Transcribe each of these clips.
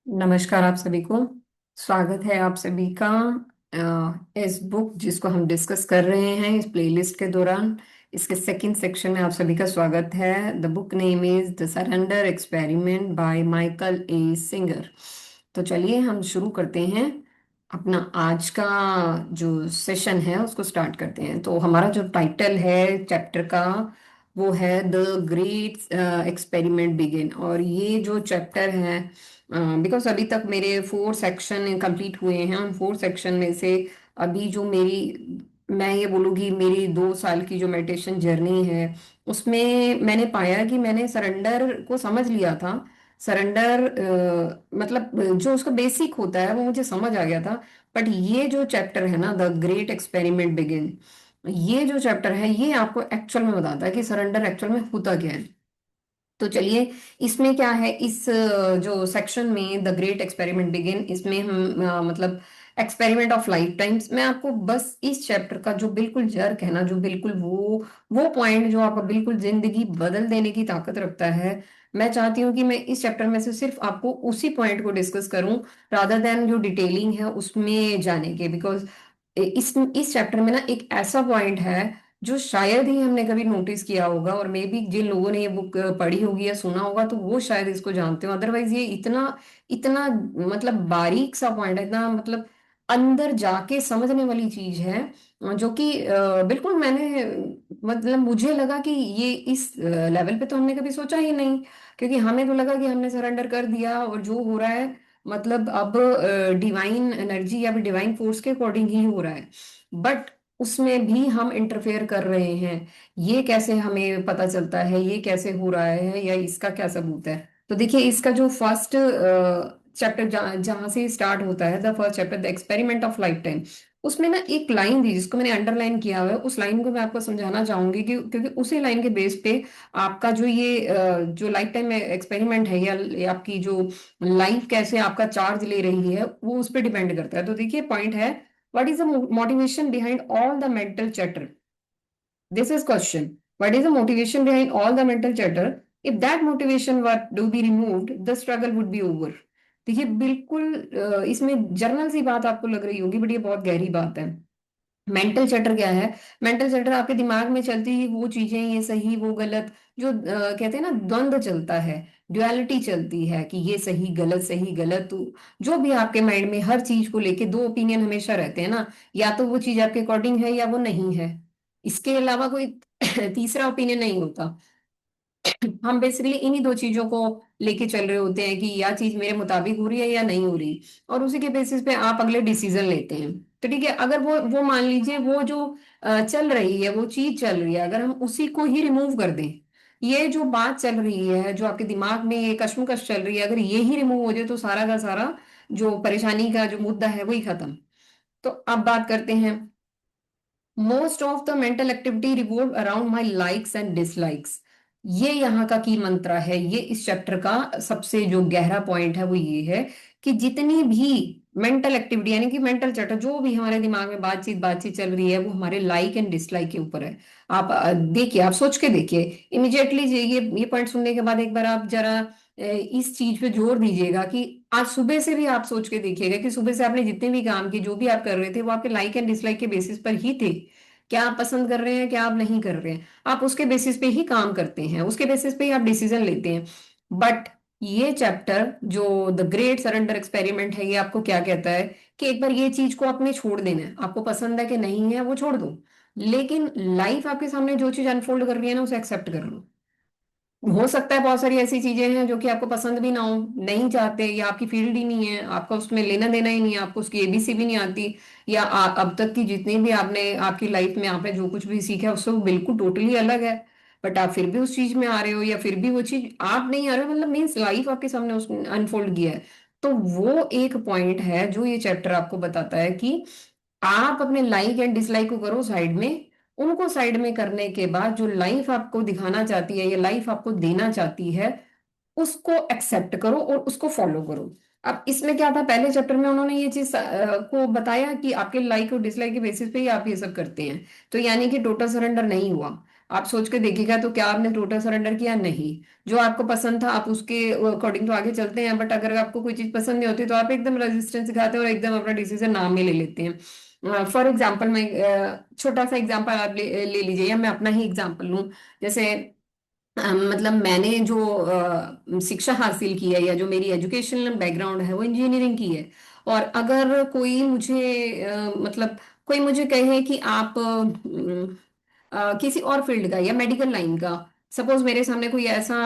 नमस्कार आप सभी को। स्वागत है आप सभी का इस बुक जिसको हम डिस्कस कर रहे हैं इस प्लेलिस्ट के दौरान। इसके सेकंड सेक्शन में आप सभी का स्वागत है। The book name is the surrender experiment by Michael a singer. तो चलिए हम शुरू करते हैं अपना आज का जो सेशन है उसको स्टार्ट करते हैं। तो हमारा जो टाइटल है चैप्टर का वो है द ग्रेट एक्सपेरिमेंट बिगिन। और ये जो चैप्टर है, बिकॉज अभी तक मेरे 4 सेक्शन कंप्लीट हुए हैं, उन 4 सेक्शन में से अभी जो मैं ये बोलूँगी मेरी 2 साल की जो मेडिटेशन जर्नी है उसमें मैंने पाया कि मैंने सरेंडर को समझ लिया था। सरेंडर मतलब जो उसका बेसिक होता है वो मुझे समझ आ गया था। बट ये जो चैप्टर है ना, द ग्रेट एक्सपेरिमेंट बिगिन, ये जो चैप्टर है ये आपको एक्चुअल में बताता है कि सरेंडर एक्चुअल में होता क्या है। तो चलिए, इसमें क्या है, इस जो सेक्शन में द ग्रेट एक्सपेरिमेंट बिगिन, इसमें हम मतलब एक्सपेरिमेंट ऑफ लाइफ टाइम्स, मैं आपको बस इस चैप्टर का जो बिल्कुल जर्क है ना, जो बिल्कुल वो पॉइंट जो आपका बिल्कुल जिंदगी बदल देने की ताकत रखता है, मैं चाहती हूँ कि मैं इस चैप्टर में से सिर्फ आपको उसी पॉइंट को डिस्कस करूं, रादर देन जो डिटेलिंग है उसमें जाने के। बिकॉज इस चैप्टर में ना एक ऐसा पॉइंट है जो शायद ही हमने कभी नोटिस किया होगा, और मे बी जिन लोगों ने ये बुक पढ़ी होगी या सुना होगा तो वो शायद इसको जानते हो। अदरवाइज ये इतना इतना मतलब बारीक सा पॉइंट है, इतना मतलब अंदर जाके समझने वाली चीज है, जो कि बिल्कुल मैंने मतलब मुझे लगा कि ये इस लेवल पे तो हमने कभी सोचा ही नहीं। क्योंकि हमें तो लगा कि हमने सरेंडर कर दिया और जो हो रहा है मतलब अब डिवाइन एनर्जी या फिर डिवाइन फोर्स के अकॉर्डिंग ही हो रहा है। बट उसमें भी हम इंटरफेयर कर रहे हैं। ये कैसे हमें पता चलता है, ये कैसे हो रहा है, या इसका क्या सबूत है? तो देखिए, इसका जो फर्स्ट चैप्टर जहां से स्टार्ट होता है, the first chapter the experiment of life time, उसमें ना एक लाइन थी जिसको मैंने अंडरलाइन किया हुआ है। उस लाइन को मैं आपको समझाना चाहूंगी कि क्योंकि उसी लाइन के बेस पे आपका जो ये जो लाइफ टाइम एक्सपेरिमेंट है, या आपकी जो लाइफ कैसे आपका चार्ज ले रही है, वो उस पर डिपेंड करता है। तो देखिए, पॉइंट है, what is the motivation behind all the mental chatter? This is question. What is the motivation behind all the mental chatter? If that motivation were to be removed, the struggle would be over. देखिए, बिल्कुल इसमें journal सी बात आपको लग रही होगी, but ये बहुत गहरी बात है। मेंटल चटर क्या है? मेंटल चटर आपके दिमाग में चलती ही वो चीजें, ये सही वो गलत, जो कहते हैं ना, द्वंद्व चलता है, ड्युअलिटी चलती है कि ये सही गलत, तो जो भी आपके माइंड में हर चीज को लेके दो ओपिनियन हमेशा रहते हैं ना, या तो वो चीज आपके अकॉर्डिंग है या वो नहीं है। इसके अलावा कोई तीसरा ओपिनियन नहीं होता। हम बेसिकली इन्हीं दो चीजों को लेके चल रहे होते हैं कि या चीज मेरे मुताबिक हो रही है या नहीं हो रही, और उसी के बेसिस पे आप अगले डिसीजन लेते हैं। तो ठीक है, अगर वो मान लीजिए वो जो चल रही है, वो चीज चल रही है, अगर हम उसी को ही रिमूव कर दें, ये जो बात चल रही है, जो आपके दिमाग में ये कश्मकश चल रही है, अगर ये ही रिमूव हो जाए तो सारा का सारा जो परेशानी का जो मुद्दा है वही खत्म। तो अब बात करते हैं। Most of the mental activity revolve around my likes and dislikes. ये यहाँ का की मंत्रा है, ये इस चैप्टर का सबसे जो गहरा पॉइंट है वो ये है कि जितनी भी मेंटल एक्टिविटी, यानी कि मेंटल चैटर, जो भी हमारे दिमाग में बातचीत बातचीत चल रही है, वो हमारे लाइक एंड डिसलाइक के ऊपर है। आप देखिए, आप सोच के देखिए इमिजिएटली, ये पॉइंट सुनने के बाद एक बार आप जरा इस चीज पे जोर दीजिएगा कि आज सुबह से भी आप सोच के देखिएगा कि सुबह से आपने जितने भी काम किए, जो भी आप कर रहे थे, वो आपके लाइक एंड डिसलाइक के बेसिस पर ही थे। क्या आप पसंद कर रहे हैं, क्या आप नहीं कर रहे हैं, आप उसके बेसिस पे ही काम करते हैं, उसके बेसिस पे ही आप डिसीजन लेते हैं। बट ये चैप्टर जो द ग्रेट सरेंडर एक्सपेरिमेंट है, ये आपको क्या कहता है कि एक बार ये चीज को आपने छोड़ देना है। आपको पसंद है कि नहीं है वो छोड़ दो, लेकिन लाइफ आपके सामने जो चीज अनफोल्ड कर रही है ना, उसे एक्सेप्ट कर लो। हो सकता है बहुत सारी ऐसी चीजें हैं जो कि आपको पसंद भी ना हो, नहीं चाहते, या आपकी फील्ड ही नहीं है, आपका उसमें लेना देना ही नहीं है, आपको उसकी एबीसी भी नहीं आती, या अब तक की जितनी भी आपने आपकी लाइफ में आपने जो कुछ भी सीखा है उससे वो बिल्कुल टोटली अलग है। बट आप फिर भी उस चीज में आ रहे हो, या फिर भी वो चीज आप नहीं आ रहे हो, मतलब मीन्स लाइफ आपके सामने उस अनफोल्ड किया है। तो वो एक पॉइंट है जो ये चैप्टर आपको बताता है कि आप अपने लाइक एंड डिसलाइक को करो साइड में। उनको साइड में करने के बाद जो लाइफ आपको दिखाना चाहती है या लाइफ आपको देना चाहती है, उसको एक्सेप्ट करो और उसको फॉलो करो। अब इसमें क्या था, पहले चैप्टर में उन्होंने ये चीज को बताया कि आपके लाइक और डिसलाइक के बेसिस पे ही आप ये सब करते हैं, तो यानी कि टोटल सरेंडर नहीं हुआ। आप सोच के देखिएगा तो क्या आपने टोटल सरेंडर किया? नहीं। जो आपको पसंद था आप उसके अकॉर्डिंग तो आगे चलते हैं, बट अगर आपको कोई चीज पसंद नहीं होती तो आप एकदम रेजिस्टेंस दिखाते हैं और एकदम अपना डिसीजन नाम में ले लेते हैं। फॉर एग्जाम्पल, मैं छोटा सा एग्जाम्पल आप ले लीजिए, या मैं अपना ही एग्जाम्पल लूं। जैसे मतलब मैंने जो शिक्षा हासिल की है या जो मेरी एजुकेशनल बैकग्राउंड है वो इंजीनियरिंग की है। और अगर कोई मुझे मतलब कोई मुझे कहे कि आप किसी और फील्ड का या मेडिकल लाइन का, सपोज मेरे सामने कोई ऐसा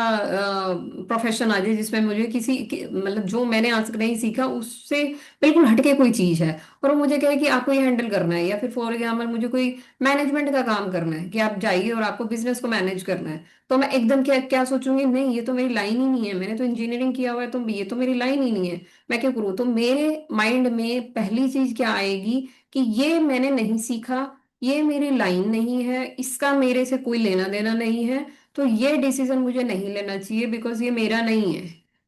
प्रोफेशन आ जाए जिसमें मुझे मतलब जो मैंने आज तक नहीं सीखा उससे बिल्कुल हटके कोई चीज है, और वो मुझे कहे कि आपको ये हैंडल करना है, या फिर फॉर एग्जाम्पल मुझे कोई मैनेजमेंट का काम करना है कि आप जाइए और आपको बिजनेस को मैनेज करना है, तो मैं एकदम क्या क्या सोचूंगी, नहीं ये तो मेरी लाइन ही नहीं है, मैंने तो इंजीनियरिंग किया हुआ है, तो ये तो मेरी लाइन ही नहीं है, मैं क्यों करूँ? तो मेरे माइंड में पहली चीज क्या आएगी कि ये मैंने नहीं सीखा, ये मेरी लाइन नहीं है, इसका मेरे से कोई लेना देना नहीं है, तो ये डिसीजन मुझे नहीं लेना चाहिए, बिकॉज ये मेरा नहीं है।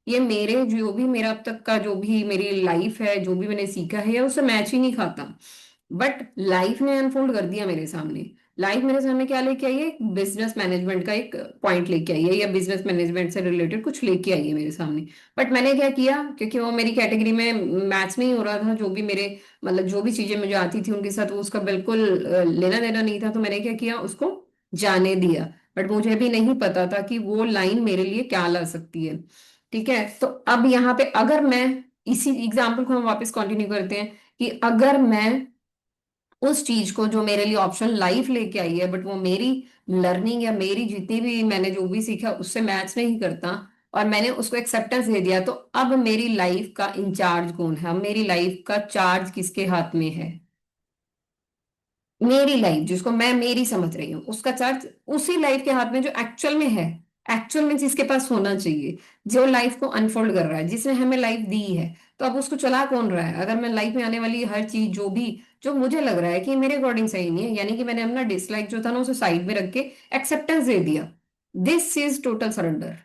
ये मेरे जो भी मेरा अब तक का जो भी मेरी लाइफ है, जो भी मैंने सीखा है, उससे मैच ही नहीं खाता। बट लाइफ ने अनफोल्ड कर दिया मेरे सामने। लाइफ मेरे सामने क्या लेके आई है? बिजनेस मैनेजमेंट का एक पॉइंट लेके आई है, या बिजनेस मैनेजमेंट से रिलेटेड कुछ लेके आई है मेरे सामने। बट मैंने क्या किया, क्योंकि वो मेरी कैटेगरी में मैच नहीं हो रहा था, जो भी मेरे मतलब जो भी चीजें मुझे आती थी उनके साथ वो उसका बिल्कुल लेना देना नहीं था, तो मैंने क्या किया, उसको जाने दिया। बट मुझे भी नहीं पता था कि वो लाइन मेरे लिए क्या ला सकती है। ठीक है, तो अब यहाँ पे अगर मैं इसी एग्जाम्पल को हम वापस कंटिन्यू करते हैं, कि अगर मैं उस चीज को जो मेरे लिए ऑप्शन लाइफ लेके आई है, बट वो मेरी लर्निंग या मेरी जितनी भी मैंने जो भी सीखा उससे मैच नहीं करता, और मैंने उसको एक्सेप्टेंस दे दिया, तो अब मेरी लाइफ का इंचार्ज कौन है? अब मेरी लाइफ का चार्ज किसके हाथ में है? मेरी लाइफ जिसको मैं मेरी समझ रही हूँ उसका चार्ज उसी लाइफ के हाथ में जो एक्चुअल में है, एक्चुअल में जिसके पास होना चाहिए, जो लाइफ को अनफोल्ड कर रहा है, जिसने हमें लाइफ दी है। तो अब उसको चला कौन रहा है? अगर मैं लाइफ में आने वाली हर चीज जो भी, जो मुझे लग रहा है कि मेरे अकॉर्डिंग सही नहीं है, यानी कि मैंने अपना डिसलाइक जो था ना उसे साइड में रख के एक्सेप्टेंस दे दिया। This is total surrender.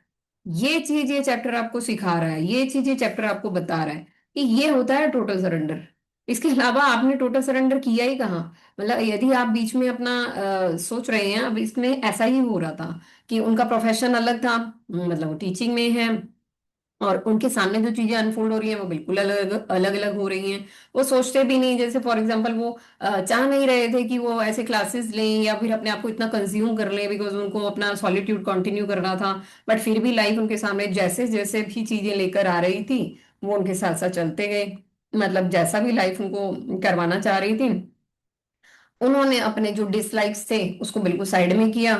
ये चीज ये चैप्टर आपको सिखा रहा है, ये चीज ये चैप्टर आपको बता रहा है कि ये होता है टोटल सरेंडर। इसके अलावा आपने टोटल सरेंडर किया ही कहाँ? मतलब यदि आप बीच में अपना सोच रहे हैं, अब इसमें ऐसा ही हो रहा था कि उनका प्रोफेशन अलग था, मतलब वो टीचिंग में है, और उनके सामने जो चीजें अनफोल्ड हो रही हैं वो बिल्कुल अलग अलग अलग हो रही हैं। वो सोचते भी नहीं, जैसे फॉर एग्जांपल वो चाह नहीं रहे थे कि वो ऐसे क्लासेस लें या फिर अपने आप को इतना कंज्यूम कर लें, बिकॉज उनको अपना सॉलिट्यूड कंटिन्यू करना था। बट फिर भी लाइफ उनके सामने जैसे जैसे भी चीजें लेकर आ रही थी वो उनके साथ साथ चलते गए। मतलब जैसा भी लाइफ उनको करवाना चाह रही थी, उन्होंने अपने जो डिसलाइक्स थे उसको बिल्कुल साइड में किया।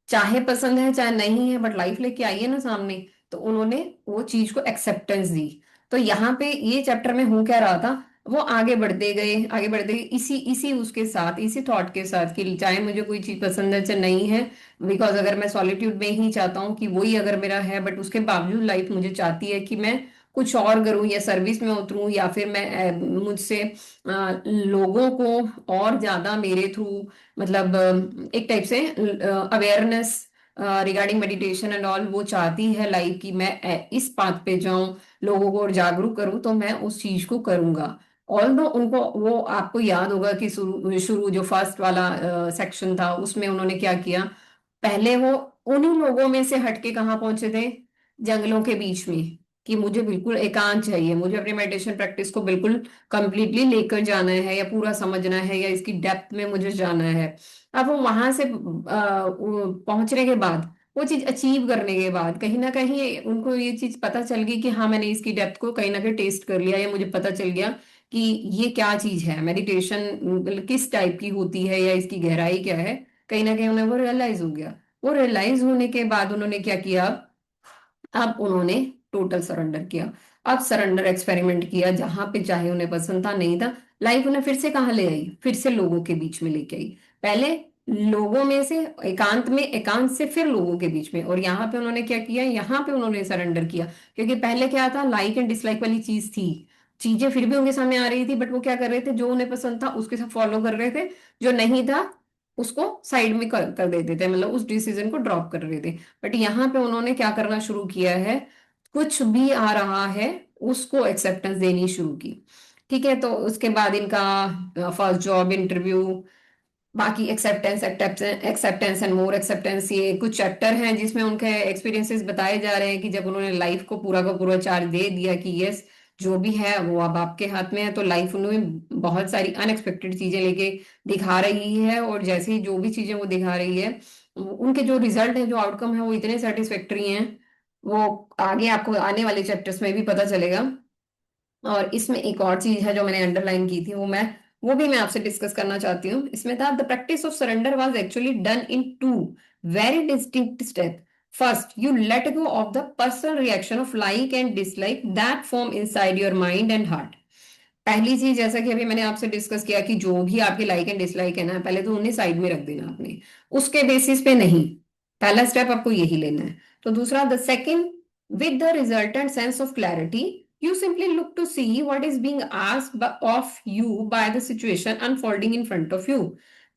चाहे पसंद है चाहे नहीं है, बट लाइफ लेके आई है ना सामने, तो उन्होंने वो चीज को एक्सेप्टेंस दी। तो यहाँ पे ये चैप्टर में हूं क्या रहा था, वो आगे बढ़ते गए आगे बढ़ते गए, इसी इसी उसके साथ, इसी थॉट के साथ कि चाहे मुझे कोई चीज पसंद है चाहे नहीं है, बिकॉज अगर मैं सॉलिट्यूड में ही चाहता हूँ कि वही अगर मेरा है, बट उसके बावजूद लाइफ मुझे चाहती है कि मैं कुछ और करूं या सर्विस में उतरूं, या फिर मैं मुझसे लोगों को और ज्यादा मेरे थ्रू, मतलब एक टाइप से awareness regarding meditation and all वो चाहती है लाइफ की, मैं इस पाथ पे जाऊं, लोगों को और जागरूक करूं, तो मैं उस चीज को करूंगा। ऑल्दो उनको वो आपको याद होगा कि शुरू शुरू जो फर्स्ट वाला सेक्शन था उसमें उन्होंने क्या किया, पहले वो उन्हीं लोगों में से हटके कहाँ पहुंचे थे? जंगलों के बीच में, कि मुझे बिल्कुल एकांत चाहिए, मुझे अपनी मेडिटेशन प्रैक्टिस को बिल्कुल कंप्लीटली लेकर जाना है या पूरा समझना है या इसकी डेप्थ में मुझे जाना है। अब वो वहां से पहुंचने के बाद, वो चीज अचीव करने के बाद, कहीं ना कहीं उनको ये चीज पता चल गई कि हाँ मैंने इसकी डेप्थ को कहीं ना कहीं टेस्ट कर लिया, या मुझे पता चल गया कि ये क्या चीज है, मेडिटेशन किस टाइप की होती है या इसकी गहराई क्या है। कहीं ना कहीं उन्हें वो रियलाइज हो गया। वो रियलाइज होने के बाद उन्होंने क्या किया, अब उन्होंने टोटल सरेंडर किया। अब सरेंडर एक्सपेरिमेंट किया, जहां पे चाहे उन्हें पसंद था नहीं था, लाइफ उन्हें फिर से कहाँ ले आई, फिर से लोगों के बीच में लेके आई। पहले लोगों में से एकांत में, एकांत से फिर लोगों के बीच में, और यहाँ पे उन्होंने क्या किया, यहाँ पे उन्होंने सरेंडर किया। क्योंकि पहले क्या था, लाइक एंड डिसलाइक वाली चीज थी, चीजें फिर भी उनके सामने आ रही थी, बट वो क्या कर रहे थे, जो उन्हें पसंद था उसके साथ फॉलो कर रहे थे, जो नहीं था उसको साइड में कर देते थे, मतलब उस डिसीजन को ड्रॉप कर रहे थे। बट यहाँ पे उन्होंने क्या करना शुरू किया है, कुछ भी आ रहा है उसको एक्सेप्टेंस देनी शुरू की। ठीक है, तो उसके बाद इनका फर्स्ट जॉब इंटरव्यू, बाकी acceptance acceptance and more acceptance, ये कुछ चैप्टर हैं जिसमें उनके एक्सपीरियंसेस बताए जा रहे हैं कि जब उन्होंने लाइफ को पूरा का पूरा चार्ज दे दिया कि यस, जो भी है वो अब आपके हाथ में है, तो लाइफ उन्हें बहुत सारी अनएक्सपेक्टेड चीजें लेके दिखा रही है। और जैसे ही जो भी चीजें वो दिखा रही है, उनके जो रिजल्ट है, जो आउटकम है, वो इतने सेटिस्फैक्टरी हैं, वो आगे आपको आने वाले चैप्टर्स में भी पता चलेगा। और इसमें एक और चीज है जो मैंने अंडरलाइन की थी, वो भी मैं आपसे डिस्कस करना चाहती हूँ। इसमें था the practice of surrender was actually done in two very distinct step. First, you let go of the personal reaction of like and dislike that form inside your mind and heart. पहली चीज, जैसा कि अभी मैंने आपसे discuss किया, कि जो भी आपके लाइक एंड डिसलाइक है ना, पहले तो उन्हें साइड में रख देना आपने, उसके बेसिस पे नहीं। पहला स्टेप आपको यही लेना है। तो दूसरा, the second, with the resultant sense of clarity, you simply look to see what is being asked of you by the situation unfolding in front of you.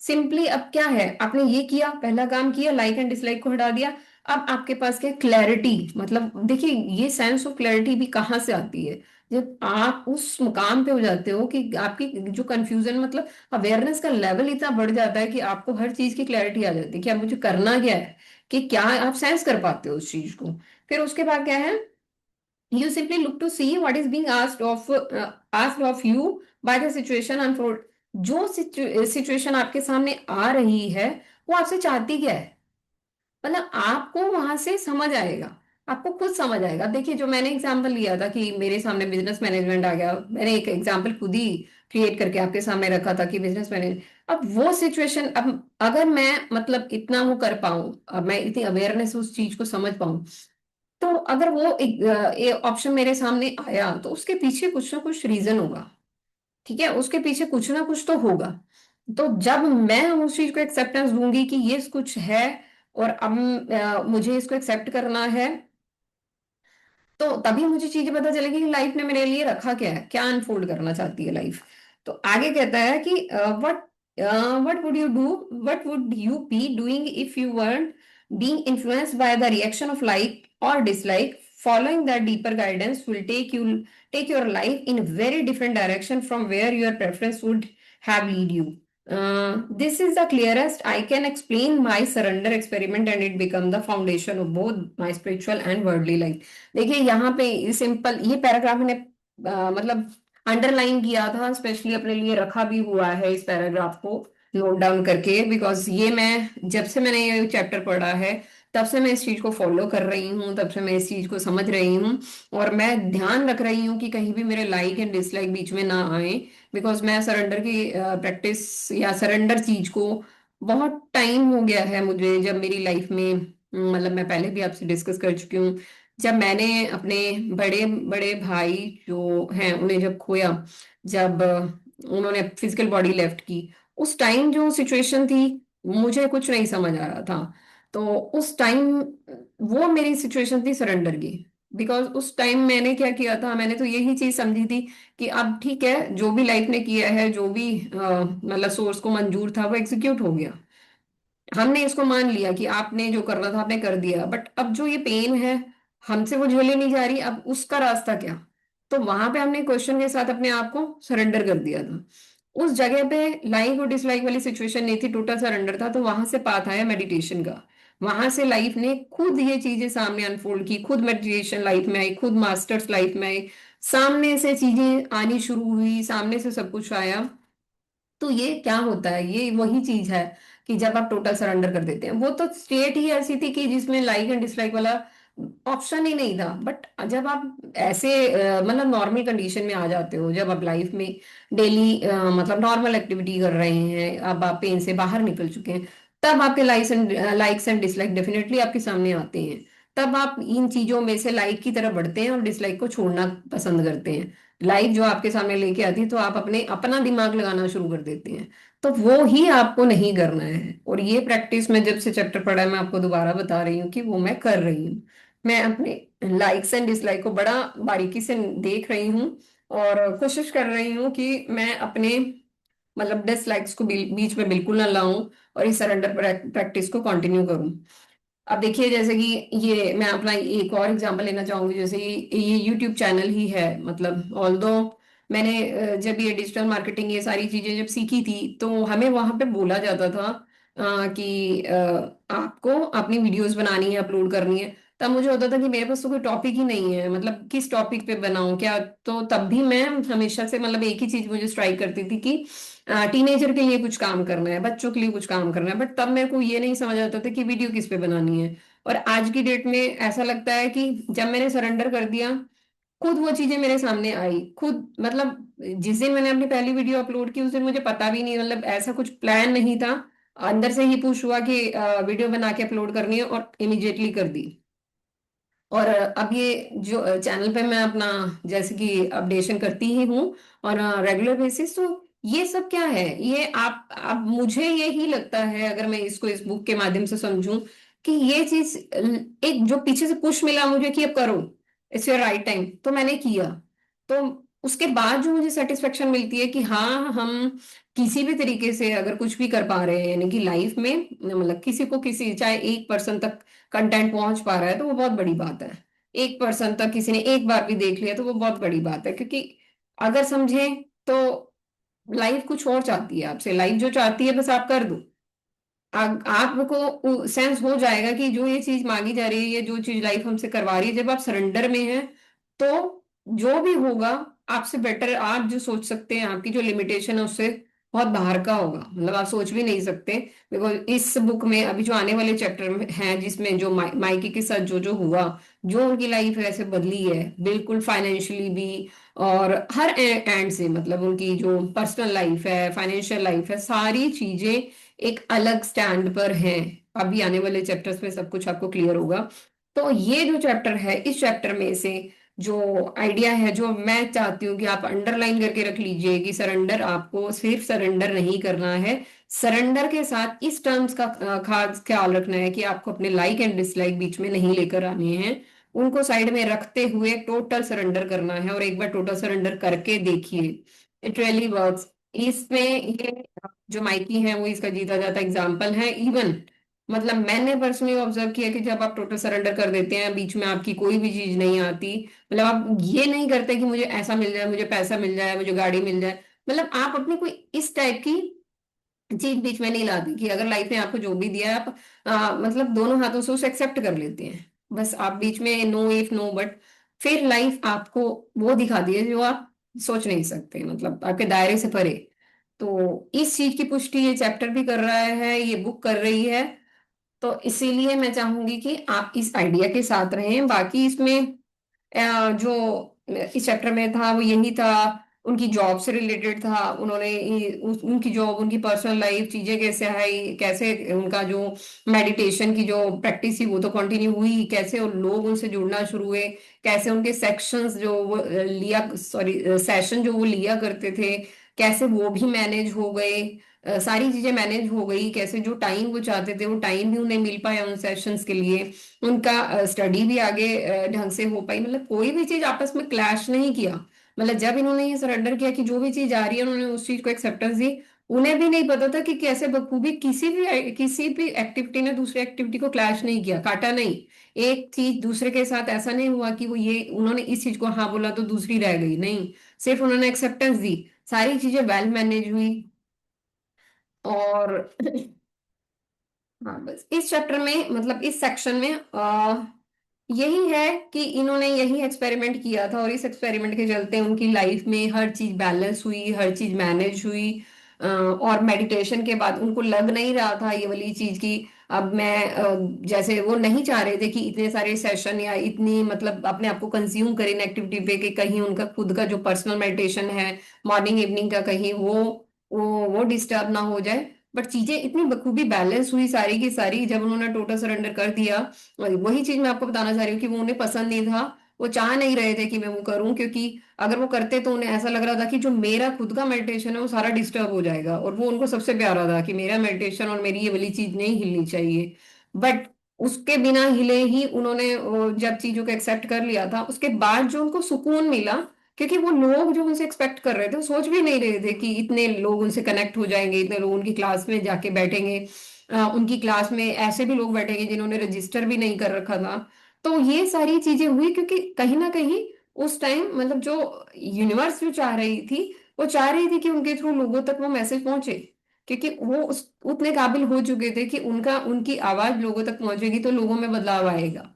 Simply अब क्या है, आपने ये किया, पहला काम किया, लाइक एंड डिसलाइक को हटा दिया। अब आपके पास क्या, क्लैरिटी। मतलब देखिए, ये सेंस ऑफ क्लैरिटी भी कहाँ से आती है, जब आप उस मुकाम पे हो जाते हो कि आपकी जो कंफ्यूजन, मतलब अवेयरनेस का लेवल इतना बढ़ जाता है कि आपको हर चीज की क्लैरिटी आ जाती है कि अब मुझे करना क्या है, कि क्या आप सेंस कर पाते हो उस चीज को। फिर उसके बाद क्या है, you simply look to see what is being asked of you by the situation unfold। जो सिचुएशन आपके सामने आ रही है, वो आपसे चाहती क्या है, मतलब आपको वहां से समझ आएगा, आपको खुद समझ आएगा। देखिए, जो मैंने एग्जांपल लिया था कि मेरे सामने बिजनेस मैनेजमेंट आ गया, मैंने एक एग्जांपल खुद ही क्रिएट करके आपके सामने रखा था कि बिजनेस मैनेज। अब वो सिचुएशन, अब अगर मैं मतलब इतना वो कर पाऊं, अब मैं इतनी अवेयरनेस उस चीज को समझ पाऊं, तो अगर वो एक ऑप्शन मेरे सामने आया, तो उसके पीछे कुछ ना कुछ रीजन होगा। ठीक है, उसके पीछे कुछ ना कुछ तो होगा। तो जब मैं उस चीज को एक्सेप्टेंस दूंगी कि ये कुछ है, और अब मुझे इसको एक्सेप्ट करना है, तो तभी मुझे चीजें पता चलेगी कि लाइफ ने मेरे लिए रखा क्या है, क्या अनफोल्ड करना चाहती है लाइफ। तो आगे कहता है कि what what would you do, what would you be doing if you weren't being influenced by the reaction of like or dislike। Following that deeper guidance will take your life in a very different direction from where your preference would have lead you। This is the clearest I can explain my surrender experiment, and it become the foundation of both my spiritual and worldly life। देखिए, यहाँ पे simple ये paragraph मैंने मतलब underline किया था, specially अपने लिए रखा भी हुआ है इस पैराग्राफ को नोट डाउन करके, बिकॉज ये मैं जब से मैंने ये चैप्टर पढ़ा है, तब से मैं इस चीज को फॉलो कर रही हूँ, तब से मैं इस चीज को समझ रही हूँ। और मैं ध्यान रख रही हूँ कि कहीं भी मेरे लाइक एंड डिसलाइक बीच में ना आए, बिकॉज मैं सरेंडर की प्रैक्टिस या सरेंडर चीज को बहुत टाइम हो गया है मुझे, जब मेरी लाइफ में मतलब मैं पहले भी आपसे डिस्कस कर चुकी हूँ, जब मैंने अपने बड़े बड़े भाई जो हैं उन्हें जब खोया, जब उन्होंने फिजिकल बॉडी लेफ्ट की, उस टाइम जो सिचुएशन थी, मुझे कुछ नहीं समझ आ रहा था। तो उस टाइम वो मेरी सिचुएशन थी सरेंडर की, बिकॉज उस टाइम मैंने क्या किया था, मैंने तो यही चीज समझी थी कि अब ठीक है, जो भी लाइफ ने किया है, जो भी मतलब सोर्स को मंजूर था, वो एग्जीक्यूट हो गया। हमने इसको मान लिया कि आपने जो करना था आपने कर दिया, बट अब जो ये पेन है, हमसे वो झेली नहीं जा रही, अब उसका रास्ता क्या। तो वहां पे हमने क्वेश्चन के साथ अपने आप को सरेंडर कर दिया था। उस जगह पे लाइक और डिसलाइक वाली सिचुएशन नहीं थी, टोटल सरेंडर था। तो वहां से पाथ आया मेडिटेशन का। वहां से लाइफ ने खुद ये चीजें सामने अनफोल्ड की, खुद मेडिटेशन लाइफ में आई, खुद मास्टर्स लाइफ में आई, सामने से चीजें आनी शुरू हुई, सामने से सब कुछ आया। तो ये क्या होता है, ये वही चीज है कि जब आप टोटल सरेंडर कर देते हैं। वो तो स्टेट ही ऐसी थी कि जिसमें लाइक एंड डिसलाइक वाला ऑप्शन ही नहीं था। बट जब आप ऐसे मतलब नॉर्मल कंडीशन में आ जाते हो, जब आप लाइफ में डेली मतलब नॉर्मल एक्टिविटी कर रहे हैं, अब आप पेन से बाहर निकल चुके हैं, तब आपके लाइक्स एंड डिसलाइक डेफिनेटली आपके सामने आते हैं। तब आप इन चीजों में से लाइक की तरफ बढ़ते हैं और डिसलाइक को छोड़ना पसंद करते हैं। लाइफ जो आपके सामने लेके आती है, तो आप अपने अपना दिमाग लगाना शुरू कर देते हैं। तो वो ही आपको नहीं करना है। और ये प्रैक्टिस में जब से चैप्टर पढ़ा है, मैं आपको दोबारा बता रही हूँ कि वो मैं कर रही हूँ। मैं अपने लाइक्स एंड डिसलाइक को बड़ा बारीकी से देख रही हूँ, और कोशिश कर रही हूँ कि मैं अपने मतलब डिसलाइक्स को बीच में बिल्कुल ना लाऊं, और इस सरेंडर प्रैक्टिस को कंटिन्यू करूं। अब देखिए, जैसे कि ये मैं अपना एक और एग्जांपल लेना चाहूंगी, जैसे ये यूट्यूब चैनल ही है, मतलब ऑल्दो मैंने जब ये डिजिटल मार्केटिंग ये सारी चीजें जब सीखी थी तो हमें वहां पे बोला जाता था कि आपको अपनी वीडियोस बनानी है, अपलोड करनी है। तब मुझे होता था कि मेरे पास तो कोई टॉपिक ही नहीं है, मतलब किस टॉपिक पे बनाऊं क्या। तो तब भी मैं हमेशा से मतलब एक ही चीज मुझे स्ट्राइक करती थी कि टीनेजर के लिए कुछ काम करना है, बच्चों के लिए कुछ काम करना है। बट तब मेरे को ये नहीं समझ आता था कि वीडियो किस पे बनानी है। और आज की डेट में ऐसा लगता है कि जब मैंने सरेंडर कर दिया, खुद वो चीजें मेरे सामने आई खुद। मतलब जिस दिन मैंने अपनी पहली वीडियो अपलोड की उस दिन मुझे पता भी नहीं, मतलब ऐसा कुछ प्लान नहीं था। अंदर से ही पुश हुआ कि वीडियो बना के अपलोड करनी है और इमिजिएटली कर दी। और अब ये जो चैनल पे मैं अपना जैसे कि अपडेशन करती ही हूँ और रेगुलर बेसिस, तो ये सब क्या है, ये आप अब मुझे यही लगता है अगर मैं इसको इस बुक के माध्यम से समझूं कि ये चीज एक जो पीछे से पुश मिला मुझे कि अब करो, इट्स योर राइट टाइम, तो मैंने किया। तो उसके बाद जो मुझे सेटिस्फेक्शन मिलती है कि हाँ हम किसी भी तरीके से अगर कुछ भी कर पा रहे हैं यानी कि लाइफ में, मतलब किसी को किसी चाहे एक पर्सन तक कंटेंट पहुंच पा रहा है तो वो बहुत बड़ी बात है। एक पर्सन तक किसी ने एक बार भी देख लिया तो वो बहुत बड़ी बात है, क्योंकि अगर समझे तो लाइफ कुछ और चाहती है आपसे, लाइफ जो चाहती है बस आप कर दो। आपको सेंस हो जाएगा कि जो ये चीज मांगी जा रही है, ये जो चीज लाइफ हमसे करवा रही है, जब आप सरेंडर में हैं तो जो भी होगा आपसे बेटर आप जो सोच सकते हैं, आपकी जो लिमिटेशन है उससे बहुत बाहर का होगा, मतलब आप सोच भी नहीं सकते। बिकॉज इस बुक में अभी जो आने वाले चैप्टर में है जिसमें जो माइकी के साथ जो जो हुआ, जो उनकी लाइफ ऐसे बदली है बिल्कुल फाइनेंशियली भी, और हर एंड से, मतलब उनकी जो पर्सनल लाइफ है, फाइनेंशियल लाइफ है, सारी चीजें एक अलग स्टैंड पर है। अभी आने वाले चैप्टर्स में सब कुछ आपको क्लियर होगा। तो ये जो चैप्टर है, इस चैप्टर में से जो आइडिया है, जो मैं चाहती हूँ कि आप अंडरलाइन करके रख लीजिए कि सरेंडर, आपको सिर्फ सरेंडर नहीं करना है, सरेंडर के साथ इस टर्म्स का खास ख्याल रखना है कि आपको अपने लाइक एंड डिसलाइक बीच में नहीं लेकर आने हैं। उनको साइड में रखते हुए टोटल सरेंडर करना है, और एक बार टोटल सरेंडर करके देखिए, इट रियली वर्क्स। इसमें ये जो माइकी है वो इसका जीता जाता एग्जाम्पल है। इवन मतलब मैंने पर्सनली ऑब्जर्व किया कि जब आप टोटल सरेंडर कर देते हैं, बीच में आपकी कोई भी चीज नहीं आती, मतलब आप ये नहीं करते कि मुझे ऐसा मिल जाए, मुझे पैसा मिल जाए, मुझे गाड़ी मिल जाए, मतलब आप अपनी कोई इस टाइप की चीज बीच में नहीं लाती कि अगर लाइफ ने आपको जो भी दिया है आप मतलब दोनों हाथों से उसे एक्सेप्ट कर लेते हैं। बस आप बीच में नो इफ नो बट, फिर लाइफ आपको वो दिखाती है जो आप सोच नहीं सकते, मतलब आपके दायरे से परे। तो इस चीज की पुष्टि ये चैप्टर भी कर रहा है, ये बुक कर रही है। तो इसीलिए मैं चाहूंगी कि आप इस आइडिया के साथ रहें। बाकी इसमें जो इस चैप्टर में था वो यही था, उनकी जॉब से रिलेटेड था। उन्होंने उनकी जॉब, उनकी पर्सनल लाइफ, चीजें कैसे आई, कैसे उनका जो मेडिटेशन की जो प्रैक्टिस थी वो तो कंटिन्यू हुई, कैसे उन लोग उनसे जुड़ना शुरू हुए, कैसे उनके सेक्शंस जो वो लिया, सॉरी सेशन जो वो लिया करते थे, कैसे वो भी मैनेज हो गए, सारी चीजें मैनेज हो गई, कैसे जो टाइम वो चाहते थे वो टाइम भी उन्हें मिल पाया उन सेशंस के लिए, उनका स्टडी भी आगे ढंग से हो पाई, मतलब कोई भी चीज आपस में क्लैश नहीं किया। मतलब जब इन्होंने ये सरेंडर किया कि जो भी चीज आ रही है उन्होंने उस चीज को एक्सेप्टेंस दी। उन्हें भी नहीं पता था कि कैसे बखूबी किसी भी एक्टिविटी ने दूसरी एक्टिविटी को क्लैश नहीं किया, काटा नहीं। एक चीज दूसरे के साथ ऐसा नहीं हुआ कि वो ये उन्होंने इस चीज को हाँ बोला तो दूसरी रह गई, नहीं, सिर्फ उन्होंने एक्सेप्टेंस दी, सारी चीजें वेल मैनेज हुई। और हाँ, बस इस चैप्टर में, मतलब इस सेक्शन में यही है कि इन्होंने यही एक्सपेरिमेंट किया था, और इस एक्सपेरिमेंट के चलते उनकी लाइफ में हर चीज बैलेंस हुई, हर चीज मैनेज हुई। और मेडिटेशन के बाद उनको लग नहीं रहा था ये वाली चीज की अब मैं जैसे वो नहीं चाह रहे थे कि इतने सारे सेशन या इतनी मतलब अपने आप को कंज्यूम करें एक्टिविटी पे कि कहीं उनका खुद का जो पर्सनल मेडिटेशन है मॉर्निंग इवनिंग का कहीं वो डिस्टर्ब ना हो जाए। बट चीजें इतनी बखूबी बैलेंस हुई सारी की सारी जब उन्होंने टोटल सरेंडर कर दिया। और वही चीज मैं आपको बताना चाह रही हूँ कि वो उन्हें पसंद नहीं था, वो चाह नहीं रहे थे कि मैं वो करूं, क्योंकि अगर वो करते तो उन्हें ऐसा लग रहा था कि जो मेरा खुद का मेडिटेशन है वो सारा डिस्टर्ब हो जाएगा, और वो उनको सबसे प्यारा था कि मेरा मेडिटेशन और मेरी ये वाली चीज नहीं हिलनी चाहिए। बट उसके बिना हिले ही उन्होंने जब चीजों को एक्सेप्ट कर लिया था, उसके बाद जो उनको सुकून मिला, क्योंकि वो लोग जो उनसे एक्सपेक्ट कर रहे थे वो सोच भी नहीं रहे थे कि इतने लोग उनसे कनेक्ट हो जाएंगे, इतने लोग उनकी क्लास में जाके बैठेंगे, उनकी क्लास में ऐसे भी लोग बैठेंगे जिन्होंने रजिस्टर भी नहीं कर रखा था। तो ये सारी चीजें हुई क्योंकि कहीं ना कहीं उस टाइम मतलब जो यूनिवर्स जो चाह रही थी, वो चाह रही थी कि उनके थ्रू लोगों तक वो मैसेज पहुंचे, क्योंकि वो उतने काबिल हो चुके थे कि उनका उनकी आवाज लोगों तक पहुंचेगी तो लोगों में बदलाव आएगा।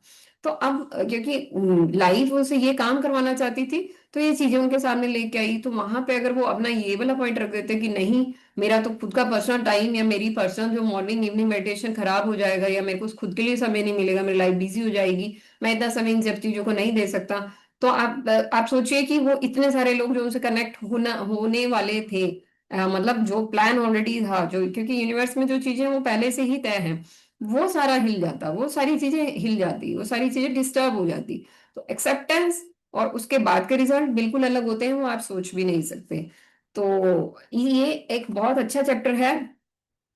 तो अब क्योंकि लाइफ उसे ये काम करवाना चाहती थी, तो ये चीजें उनके सामने लेके आई। तो वहां पे अगर वो अपना ये वाला पॉइंट रख देते कि नहीं, मेरा तो खुद का पर्सनल टाइम या मेरी पर्सनल जो मॉर्निंग इवनिंग मेडिटेशन खराब हो जाएगा, या मेरे को खुद के लिए समय नहीं मिलेगा, मेरी लाइफ बिजी हो जाएगी, मैं इतना समय इन सब चीजों को नहीं दे सकता। तो आप सोचिए कि वो इतने सारे लोग जो उनसे कनेक्ट होने वाले थे, मतलब जो प्लान ऑलरेडी था, जो क्योंकि यूनिवर्स में जो चीजें वो पहले से ही तय हैं, वो सारा हिल जाता, वो सारी चीजें हिल जाती, वो सारी चीजें डिस्टर्ब हो जाती। तो एक्सेप्टेंस और उसके बाद के रिजल्ट बिल्कुल अलग होते हैं, वो आप सोच भी नहीं सकते। तो ये एक बहुत अच्छा चैप्टर है,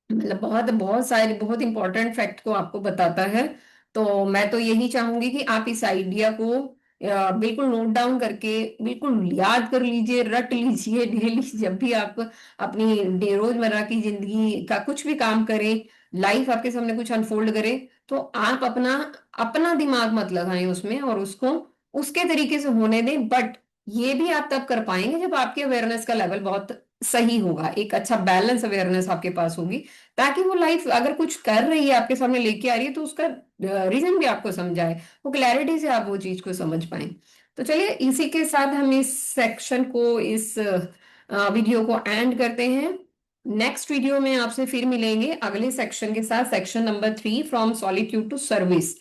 मतलब बहुत बहुत सारे बहुत इंपॉर्टेंट फैक्ट को आपको बताता है। तो मैं तो यही चाहूंगी कि आप इस आइडिया को बिल्कुल नोट डाउन करके बिल्कुल याद कर लीजिए, रट लीजिए। डेली जब भी आप अपनी रोजमर्रा की जिंदगी का कुछ भी काम करें, लाइफ आपके सामने कुछ अनफोल्ड करे, तो आप अपना अपना दिमाग मत लगाएं उसमें, और उसको उसके तरीके से होने दें। बट ये भी आप तब कर पाएंगे जब आपके अवेयरनेस का लेवल बहुत सही होगा, एक अच्छा बैलेंस अवेयरनेस आपके पास होगी, ताकि वो लाइफ अगर कुछ कर रही है आपके सामने लेके आ रही है तो उसका रीजन भी आपको समझाए, वो क्लैरिटी से आप वो चीज को समझ पाए। तो चलिए इसी के साथ हम इस सेक्शन को, इस वीडियो को एंड करते हैं। नेक्स्ट वीडियो में आपसे फिर मिलेंगे अगले सेक्शन के साथ, section number 3, from solitude to service.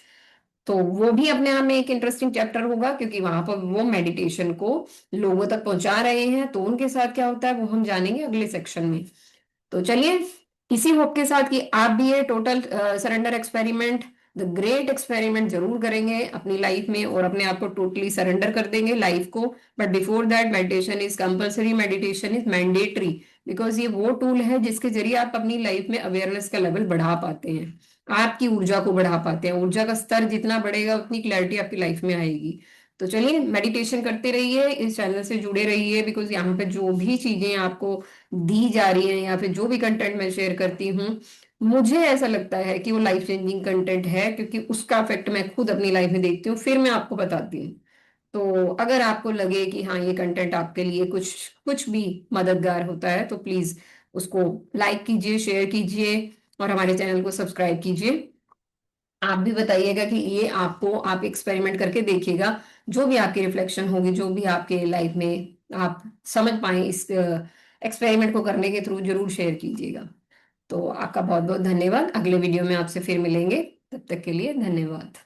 तो वो भी अपने आप में एक इंटरेस्टिंग चैप्टर होगा, क्योंकि वहां पर वो मेडिटेशन को लोगों तक पहुंचा रहे हैं, तो उनके साथ क्या होता है वो हम जानेंगे अगले सेक्शन में। तो चलिए, इसी होप के साथ कि आप भी ये total surrender experiment, the great experiment जरूर करेंगे अपनी लाइफ में, और अपने आप को टोटली सरेंडर कर देंगे लाइफ को। But before that, meditation is compulsory, meditation is mandatory, because ये वो टूल है जिसके जरिए आप अपनी लाइफ में अवेयरनेस का लेवल बढ़ा पाते हैं, आपकी ऊर्जा को बढ़ा पाते हैं। ऊर्जा का स्तर जितना बढ़ेगा उतनी क्लैरिटी आपकी लाइफ में आएगी। तो चलिए, मेडिटेशन करते रहिए, इस चैनल से जुड़े रहिए, बिकॉज यहाँ पे जो भी चीजें आपको दी जा रही है या फिर जो भी कंटेंट मैं शेयर करती हूँ, मुझे ऐसा लगता है कि वो लाइफ चेंजिंग कंटेंट है, क्योंकि उसका इफेक्ट मैं खुद अपनी लाइफ में देखती हूँ, फिर मैं आपको बताती हूँ। तो अगर आपको लगे कि हाँ ये कंटेंट आपके लिए कुछ कुछ भी मददगार होता है, तो प्लीज उसको लाइक कीजिए, शेयर कीजिए, और हमारे चैनल को सब्सक्राइब कीजिए। आप भी बताइएगा कि ये आपको, आप एक्सपेरिमेंट करके देखिएगा, जो भी आपकी रिफ्लेक्शन होगी, जो भी आपके लाइफ में आप समझ पाए, इस एक्सपेरिमेंट को करने के थ्रू जरूर शेयर कीजिएगा। तो आपका बहुत बहुत धन्यवाद, अगले वीडियो में आपसे फिर मिलेंगे, तब तक के लिए धन्यवाद।